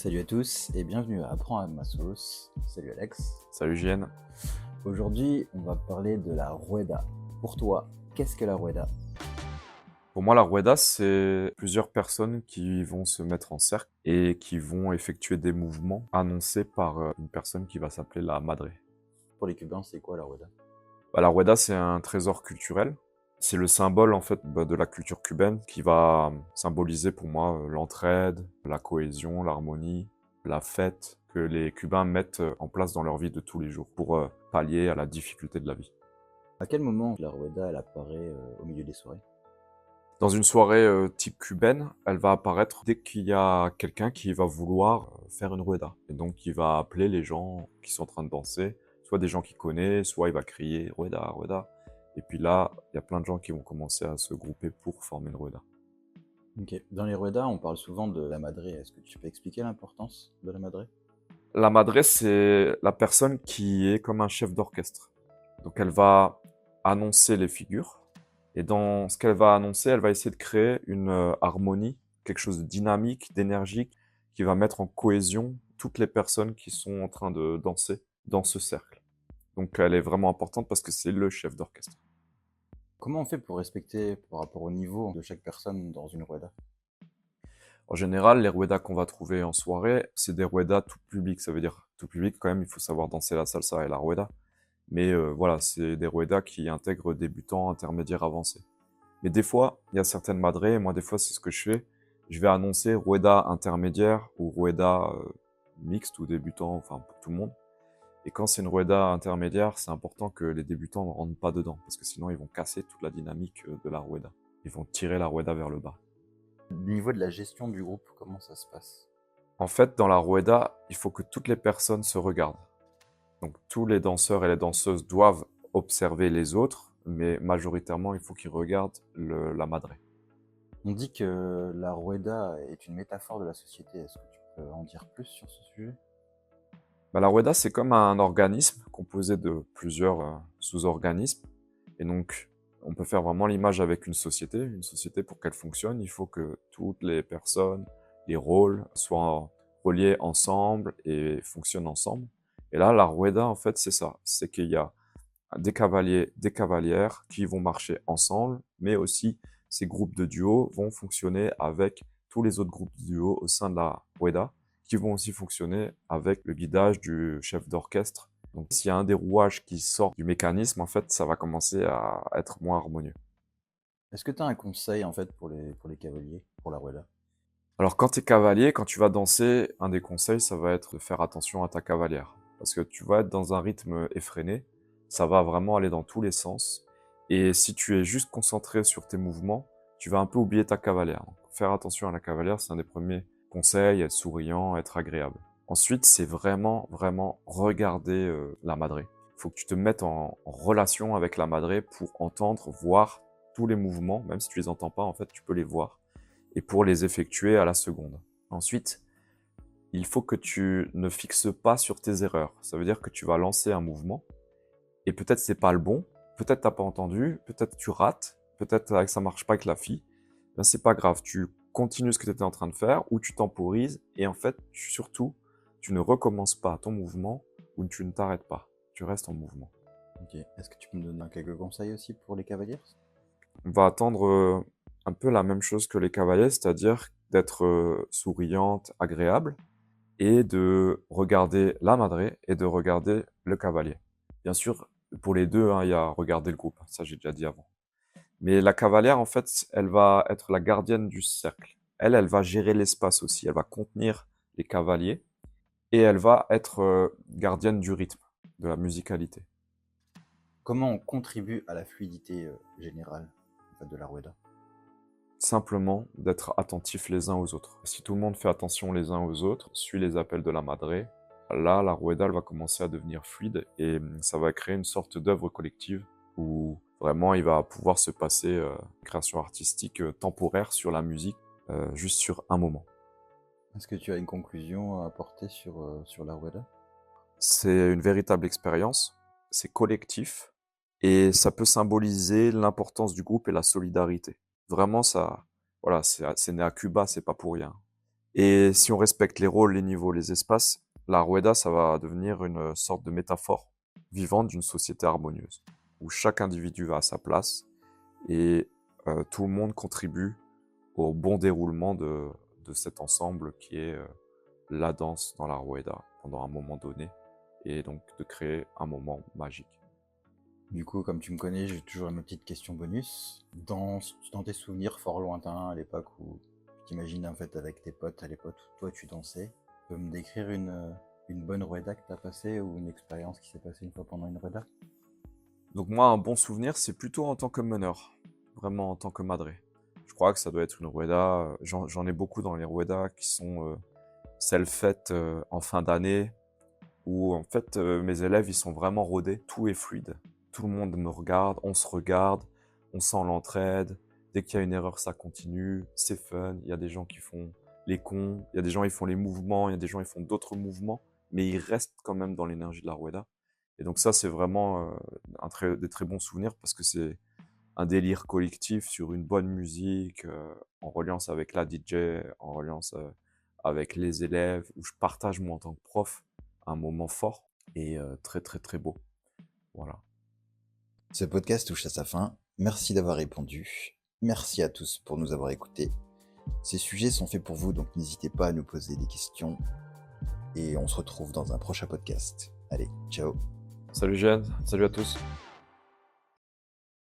Salut à tous et bienvenue à Apprends à ma sauce. Salut Alex. Salut JN. Aujourd'hui, on va parler de la rueda. Pour toi, qu'est-ce que la rueda? Pour moi, la rueda, c'est plusieurs personnes qui vont se mettre en cercle et qui vont effectuer des mouvements annoncés par une personne qui va s'appeler la madre. Pour les Cubains, c'est quoi la rueda? La rueda, c'est un trésor culturel. C'est le symbole en fait de la culture cubaine qui va symboliser pour moi l'entraide, la cohésion, l'harmonie, la fête que les Cubains mettent en place dans leur vie de tous les jours pour pallier à la difficulté de la vie. À quel moment la rueda elle apparaît au milieu des soirées? Dans une soirée type cubaine, elle va apparaître dès qu'il y a quelqu'un qui va vouloir faire une rueda. Et donc, il va appeler les gens qui sont en train de danser, soit des gens qu'il connaît, soit il va crier rueda, rueda. Et puis là, il y a plein de gens qui vont commencer à se grouper pour former une rueda. Ok. Dans les ruedas, on parle souvent de la madre. Est-ce que tu peux expliquer l'importance de la madre? La madre, c'est la personne qui est comme un chef d'orchestre. Donc, elle va annoncer les figures. Et dans ce qu'elle va annoncer, elle va essayer de créer une harmonie, quelque chose de dynamique, d'énergique, qui va mettre en cohésion toutes les personnes qui sont en train de danser dans ce cercle. Donc elle est vraiment importante parce que c'est le chef d'orchestre. Comment on fait pour respecter par rapport au niveau de chaque personne dans une rueda? En général, les ruedas qu'on va trouver en soirée, c'est des ruedas tout public. Ça veut dire tout public quand même, il faut savoir danser la salsa et la rueda. Mais voilà, c'est des ruedas qui intègrent débutants, intermédiaires, avancés. Mais des fois, il y a certaines madres, et moi des fois c'est ce que je fais, je vais annoncer rueda intermédiaire ou rueda mixte ou débutant, enfin pour tout le monde. Et quand c'est une rueda intermédiaire, c'est important que les débutants ne rentrent pas dedans, parce que sinon ils vont casser toute la dynamique de la rueda. Ils vont tirer la rueda vers le bas. Au niveau de la gestion du groupe, comment ça se passe? En fait, dans la rueda, il faut que toutes les personnes se regardent. Donc tous les danseurs et les danseuses doivent observer les autres, mais majoritairement, il faut qu'ils regardent la madre. On dit que la rueda est une métaphore de la société. Est-ce que tu peux en dire plus sur ce sujet? La rueda, c'est comme un organisme composé de plusieurs sous-organismes. Et donc, on peut faire vraiment l'image avec une société. Une société, pour qu'elle fonctionne, il faut que toutes les personnes, les rôles soient reliés ensemble et fonctionnent ensemble. Et là, la rueda, en fait, c'est ça. C'est qu'il y a des cavaliers, des cavalières qui vont marcher ensemble, mais aussi ces groupes de duo vont fonctionner avec tous les autres groupes de duo au sein de la rueda, qui vont aussi fonctionner avec le guidage du chef d'orchestre. Donc s'il y a un des rouages qui sort du mécanisme, en fait, ça va commencer à être moins harmonieux. Est-ce que tu as un conseil en fait pour les cavaliers, pour la rueda? Alors quand tu es cavalier, quand tu vas danser, un des conseils, ça va être de faire attention à ta cavalière. Parce que tu vas être dans un rythme effréné, ça va vraiment aller dans tous les sens. Et si tu es juste concentré sur tes mouvements, tu vas un peu oublier ta cavalière. Donc, faire attention à la cavalière, c'est un des premiers conseils, être souriant, être agréable. Ensuite, c'est vraiment, vraiment regarder la madré. Il faut que tu te mettes en relation avec la madré pour entendre, voir tous les mouvements. Même si tu les entends pas, en fait, tu peux les voir et pour les effectuer à la seconde. Ensuite, il faut que tu ne fixes pas sur tes erreurs. Ça veut dire que tu vas lancer un mouvement et peut-être c'est pas le bon, peut-être t'as pas entendu, peut-être tu rates, peut-être que ça marche pas avec la fille. Ben c'est pas grave, tu continues ce que tu étais en train de faire ou tu temporises et en fait, surtout, tu ne recommences pas ton mouvement ou tu ne t'arrêtes pas. Tu restes en mouvement. Ok. Est-ce que tu peux me donner quelques conseils aussi pour les cavaliers? On va attendre un peu la même chose que les cavaliers, c'est-à-dire d'être souriante, agréable, et de regarder la madré et de regarder le cavalier. Bien sûr, pour les deux, hein, il y a regarder le groupe, ça j'ai déjà dit avant. Mais la cavalière, en fait, elle va être la gardienne du cercle. Elle va gérer l'espace aussi, elle va contenir les cavaliers et elle va être gardienne du rythme, de la musicalité. Comment on contribue à la fluidité générale en fait, de la rueda? Simplement d'être attentifs les uns aux autres. Si tout le monde fait attention les uns aux autres, suit les appels de la madré, là, la rueda elle va commencer à devenir fluide et ça va créer une sorte d'œuvre collective où vraiment il va pouvoir se passer création artistique temporaire sur la musique, juste sur un moment. Est-ce que tu as une conclusion à apporter sur la rueda? C'est une véritable expérience, c'est collectif et ça peut symboliser l'importance du groupe et la solidarité. Vraiment, ça, voilà, c'est né à Cuba, c'est pas pour rien. Et si on respecte les rôles, les niveaux, les espaces, la Rueda, ça va devenir une sorte de métaphore vivante d'une société harmonieuse, où chaque individu va à sa place et tout le monde contribue au bon déroulement de cet ensemble qui est la danse dans la Rueda pendant un moment donné, et donc de créer un moment magique. Du coup, comme tu me connais, j'ai toujours une petite question bonus. Dans tes souvenirs fort lointains, à l'époque où tu t'imagines en fait avec tes potes, à l'époque où toi tu dansais, tu peux me décrire une bonne rueda que tu as passée ou une expérience qui s'est passée une fois pendant une rueda? Donc moi, un bon souvenir, c'est plutôt en tant que meneur, vraiment en tant que madré. Je crois que ça doit être une rueda, j'en ai beaucoup dans les ruedas qui sont celles faites en fin d'année, où en fait mes élèves, ils sont vraiment rodés, tout est fluide. Tout le monde me regarde, on sent l'entraide. Dès qu'il y a une erreur, ça continue, c'est fun. Il y a des gens qui font les cons, il y a des gens qui font les mouvements, il y a des gens qui font d'autres mouvements, mais ils restent quand même dans l'énergie de la rueda. Et donc ça, c'est vraiment des très bons souvenirs parce que c'est un délire collectif sur une bonne musique, en reliance avec la DJ, en reliance avec les élèves, où je partage moi en tant que prof un moment fort et très très très beau. Voilà. Ce podcast touche à sa fin. Merci d'avoir répondu. Merci à tous pour nous avoir écoutés. Ces sujets sont faits pour vous, donc n'hésitez pas à nous poser des questions. Et on se retrouve dans un prochain podcast. Allez, ciao. Salut Jeanne, salut à tous.